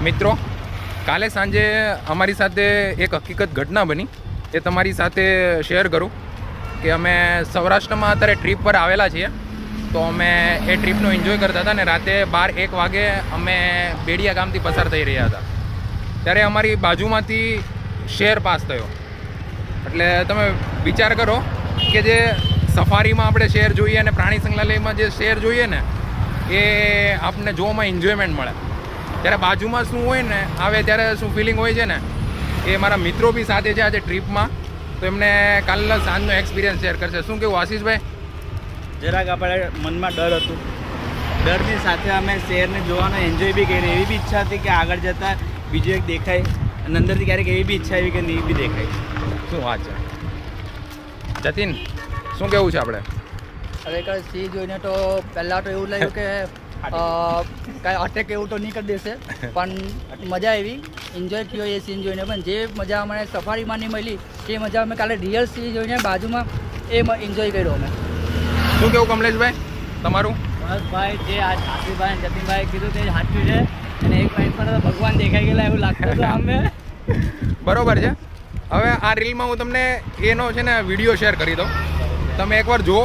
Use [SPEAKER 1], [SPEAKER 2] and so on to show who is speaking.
[SPEAKER 1] મિત્રો, કાલે સાંજે અમારી સાથે એક હકીકત ઘટના બની, એ તમારી સાથે શેર કરું કે અમે સૌરાષ્ટ્રમાં અત્યારે ટ્રીપ પર આવેલા છીએ. તો અમે એ ટ્રીપનો એન્જોય કરતા હતા ને રાતે 12-1 વાગે અમે બેડિયા ગામથી પસાર થઈ રહ્યા હતા. ત્યારે અમારી બાજુમાંથી શેર પાસ થયો. એટલે તમે વિચાર કરો કે જે સફારીમાં આપણે શેર જોઈએ અને પ્રાણી સંગ્રહાલયમાં જે શેર જોઈએ ને એ આપણને જોવામાં એન્જોયમેન્ટ મળે. ત્યારે બાજુમાં શું હોય ને આવે ત્યારે શું ફિલિંગ હોય છે ને, એ મારા મિત્રો બી સાથે છે આજે ટ્રીપમાં, તો એમને કાલના સાંજનો એક્સપિરિયન્સ શેર કરશે. શું કેવું આશીષભાઈ?
[SPEAKER 2] જરાક આપણે મનમાં ડર હતું, ડરની સાથે અમે શેરને જોવાનો એન્જોય બી કરી. એવી બી ઈચ્છા હતી કે આગળ જતાં બીજું એક દેખાય, અને અંદરથી ક્યારેક એવી બી ઈચ્છા આવી કે નહીં બી દેખાય.
[SPEAKER 1] શું વાત છે જતીન, શું કેવું છે આપણે?
[SPEAKER 3] ખરેખર સિંહ જોઈને તો પહેલાં તો એવું લાગ્યું કે કાંઈ અટેક એવું તો નહીં કરી દેશે, પણ મજા આવી, એન્જોય થયો એ સીન જોઈને. પણ જે મજા અમને સફારીમાં નહીં મળી તે મજા અમે કાલે રિયલ સિંહ જોઈને બાજુમાં એ એન્જોય કર્યો અમે.
[SPEAKER 1] શું કેવું કમલેશભાઈ તમારું?
[SPEAKER 3] બસ ભાઈ, જે આશીષભાઈ અને જતીનભાઈ કીધું તે સાચું છે, અને એક પોઈન્ટ પર ભગવાન દેખાઈ ગયેલા એવું લાગતું હતું અમે.
[SPEAKER 1] બરોબર છે. હવે આ રીલમાં હું તમને એનો છે ને વિડીયો શેર કરી દઉં, તમે એકવાર જુઓ.